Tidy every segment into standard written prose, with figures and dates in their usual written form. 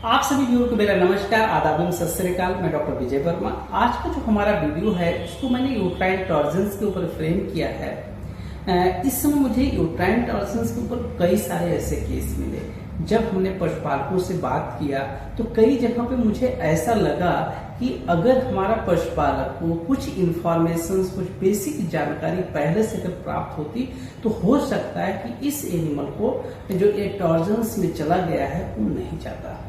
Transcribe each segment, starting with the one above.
आप सभी व्यूअर को मेरा नमस्कार, आदाब एवं सत श्री अकाल। मैं डॉक्टर विजय वर्मा। आज का जो हमारा वीडियो है उसको मैंने यूट्राइन टॉर्जन्स के ऊपर फ्रेम किया है। इस समय मुझे यूट्राइन टॉर्जन्स के ऊपर कई सारे ऐसे केस मिले। जब हमने पशुपालकों से बात किया तो कई जगह पे मुझे ऐसा लगा कि अगर हमारा पशुपालक को कुछ इंफॉर्मेशन, कुछ बेसिक जानकारी पहले से अगर प्राप्त होती तो हो सकता है कि इस एनिमल को जो ये टॉर्जन्स में चला गया है वो नहीं जाता।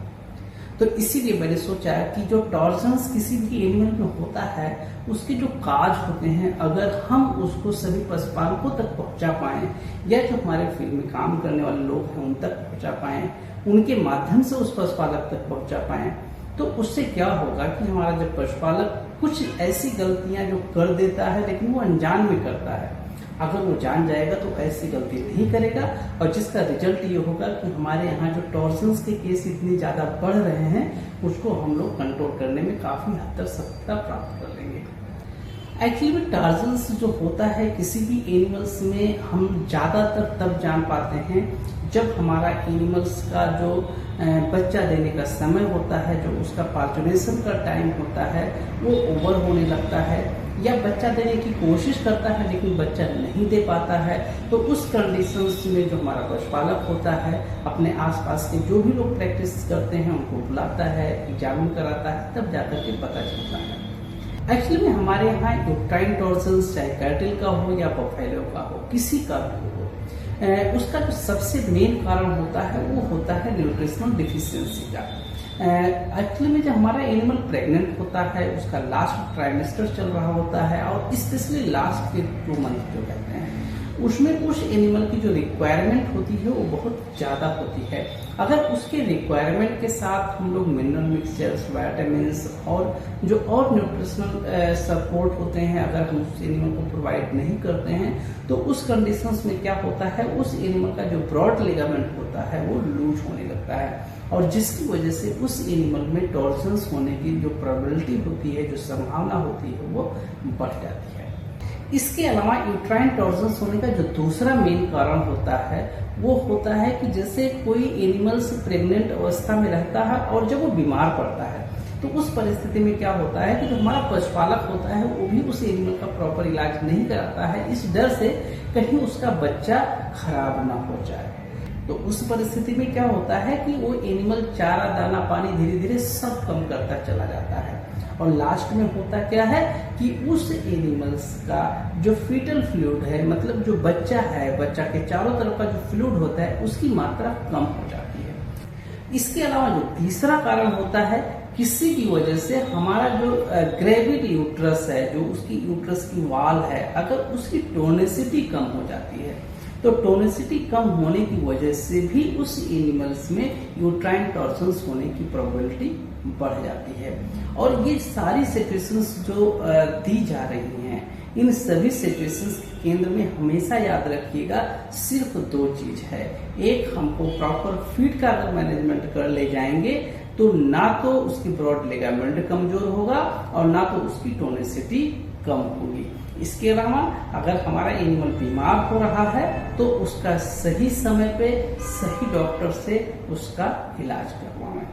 तो इसीलिए मैंने सोचा कि जो टॉर्जन्स किसी भी एनिमल में होता है उसके जो काज होते हैं, अगर हम उसको सभी पशुपालकों तक पहुंचा पाए या जो हमारे फील्ड में काम करने वाले लोग हैं उन तक पहुंचा पाए, उनके माध्यम से उस पशुपालक तक पहुंचा पाए, तो उससे क्या होगा कि हमारा जब पशुपालक कुछ ऐसी गलतियां जो कर देता है लेकिन वो अनजान में करता है, अगर वो जान जाएगा तो ऐसी गलती नहीं करेगा और जिसका रिजल्ट ये होगा कि हमारे यहाँ जो टॉर्जन्स के केस इतने ज्यादा बढ़ रहे हैं उसको हम लोग कंट्रोल करने में काफी हद तक सफलता प्राप्त कर लेंगे। एक्चुअली टॉर्जन्स जो होता है किसी भी एनिमल्स में हम ज्यादातर तब जान पाते हैं जब हमारा एनिमल्स का जो बच्चा देने का समय होता है, जो उसका पार्चुनेशन का टाइम होता है वो ओवर होने लगता है, या बच्चा देने की कोशिश करता है लेकिन बच्चा नहीं दे पाता है। तो उस कंडीशंस में जो हमारा पशुपालक होता है अपने आसपास के जो भी लोग प्रैक्टिस करते हैं उनको बुलाता है, एग्जामिन कराता है, तब जाकर के पता चलता है। एक्चुअली में हमारे यहाँ यूट्राइन टॉर्जन्स चाहे कैटल का हो या बफेलो का हो, किसी का भी हो, उसका जो सबसे मेन कारण होता है वो होता है न्यूट्रिशनल डिफिशियंसी का। एक्चुअली में जब हमारा एनिमल प्रेग्नेंट होता है उसका लास्ट ट्राइमेस्टर चल रहा होता है और स्पेशली लास्ट के 2 मंथ जो कहते हैं उसमें उस एनिमल की जो रिक्वायरमेंट होती है वो बहुत ज्यादा होती है। अगर उसके रिक्वायरमेंट के साथ हम लोग मिनरल मिक्सचर्स, विटामिन्स और जो और न्यूट्रिशनल सपोर्ट होते हैं अगर हम उस एनिमल को प्रोवाइड नहीं करते हैं तो उस कंडीशंस में क्या होता है, उस एनिमल का जो ब्रॉड लिगामेंट होता है वो लूज होने लगता है और जिसकी वजह से उस एनिमल में टॉर्जन्स होने की जो प्रोबेबिलिटी होती है, जो संभावना होती है वो बढ़ जाती है। इसके अलावा यूट्राइन टॉर्जन्स होने का जो दूसरा मेन कारण होता है वो होता है कि जैसे कोई एनिमल्स प्रेग्नेंट अवस्था में रहता है और जब वो बीमार पड़ता है तो उस परिस्थिति में क्या होता है कि जो हमारा पशुपालक होता है वो भी उस एनिमल का प्रॉपर इलाज नहीं कराता है, इस डर से कहीं उसका बच्चा खराब ना हो जाए। तो उस परिस्थिति में क्या होता है कि वो एनिमल चारा, दाना, पानी धीरे धीरे सब कम करता चला जाता है और लास्ट में होता क्या है कि उस एनिमल्स का जो फीटल फ्लूइड है, मतलब जो बच्चा है, बच्चा के चारों तरफ का जो फ्लूइड होता है उसकी मात्रा कम हो जाती है। इसके अलावा जो तीसरा कारण होता है, किसी की वजह से हमारा जो ग्रेविड यूट्रस है, जो उसकी यूट्रस की वाल है, अगर उसकी टोनिसिटी कम हो जाती है तो टोनिसिटी कम होने की वजह से भी उस एनिमल्स में यूट्राइन टॉर्जन्स होने की प्रोबेबिलिटी बढ़ जाती है। और ये सारी सिचुएशंस जो दी जा रही हैं, इन सभी सिचुएशंस के केंद्र में हमेशा याद रखिएगा सिर्फ 2 चीज है। एक, हमको प्रॉपर फीड का अगर मैनेजमेंट कर ले जाएंगे तो ना तो उसकी ब्रॉड लिगामेंट कमजोर होगा और ना तो उसकी टोनिसिटी कम होगी। इसके अलावा अगर हमारा एनिमल बीमार हो रहा है तो उसका सही समय पे सही डॉक्टर से उसका इलाज करवाएं।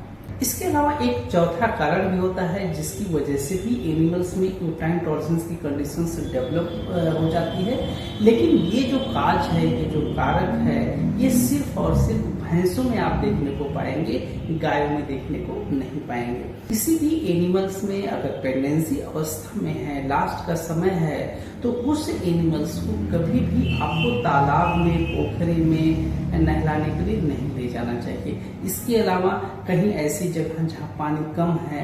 इसके अलावा एक चौथा कारण भी होता है जिसकी वजह से भी एनिमल्स में यूट्राइन टॉर्जन्स की कंडीशंस डेवलप हो जाती है, लेकिन ये जो काज है, ये जो कारक है, ये सिर्फ और सिर्फ भैंसों में आप देखने को पाएंगे, गायों में देखने को नहीं पाएंगे। किसी भी एनिमल्स में अगर प्रेगनेंसी अवस्था में है, लास्ट का समय है, तो उस एनिमल्स को कभी भी आपको तालाब में, पोखरे में नहलाने के लिए नहीं ले जाना चाहिए। इसके अलावा कहीं ऐसी जगह जहाँ पानी कम है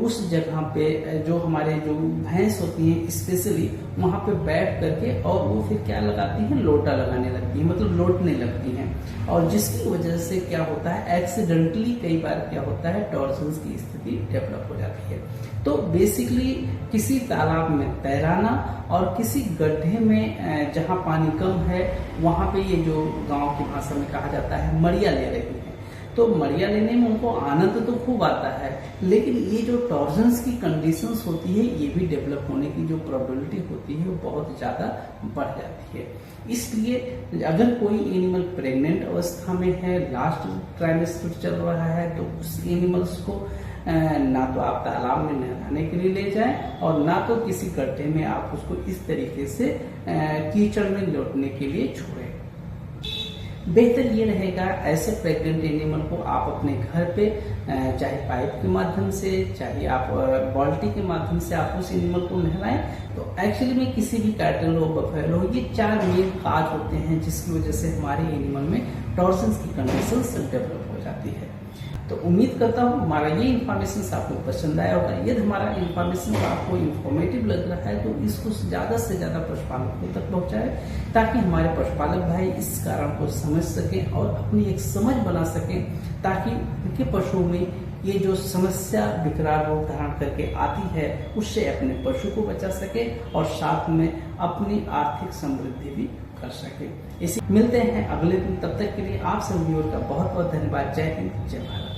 उस जगह पे जो हमारे जो भैंस होती हैं स्पेशली वहाँ पे बैठ करके और वो फिर क्या लगाती हैं, लोटा लगाने लगती है, मतलब लोटने लगती हैं और जिसकी वजह से क्या होता है, एक्सीडेंटली कई बार क्या होता है टॉर्जन्स की स्थिति डेवलप हो जाती है। तो बेसिकली किसी तालाब में तैराना और किसी गड्ढे में जहाँ पानी कम है वहाँ पे ये जो गांव की भाषा में कहा जाता है मड़िया ले रही है, तो मरिया लेने में उनको आनंद तो खूब आता है, लेकिन ये जो टॉर्जन्स की कंडीशंस होती है ये भी डेवलप होने की जो प्रोबेबिलिटी होती है वो बहुत ज़्यादा बढ़ जाती है। इसलिए अगर कोई एनिमल प्रेग्नेंट अवस्था में है, लास्ट ट्राइमेस्टर चल रहा है, तो उस एनिमल्स को ना तो आप तालाब में नहलाने के लिए ले जाएं और ना तो किसी गड्ढे में आप उसको इस तरीके से कीचड़ में लौटने के लिए छोड़ें। बेहतर ये रहेगा ऐसे प्रेग्नेंट एनिमल को आप अपने घर पे चाहे पाइप के माध्यम से, चाहे आप बाल्टी के माध्यम से आप उस एनिमल को नहलाएं। तो एक्चुअली में किसी भी कैटल हो, बफेलो हो, ये 4 मेन काज होते हैं जिसकी वजह से हमारे एनिमल में टॉर्जन्स की कंडीशंस डेवलप हो जाती है। तो उम्मीद करता हूँ हमारा ये इन्फॉर्मेशन आपको पसंद आया होगा। यदि हमारा इन्फॉर्मेशन आपको इन्फॉर्मेटिव लग रहा है तो इसको ज़्यादा से ज़्यादा पशुपालकों तक पहुँचाए, ताकि हमारे पशुपालक भाई इस कारण को समझ सकें और अपनी एक समझ बना सकें, ताकि उनके पशुओं में ये जो समस्या विकराल रूप धारण करके आती है उससे अपने पशु को बचा सके और साथ में अपनी आर्थिक समृद्धि भी कर सके। इसी मिलते हैं अगले दिन, तब तक के लिए आप सभी का बहुत बहुत धन्यवाद। जय हिंद, जय भारत।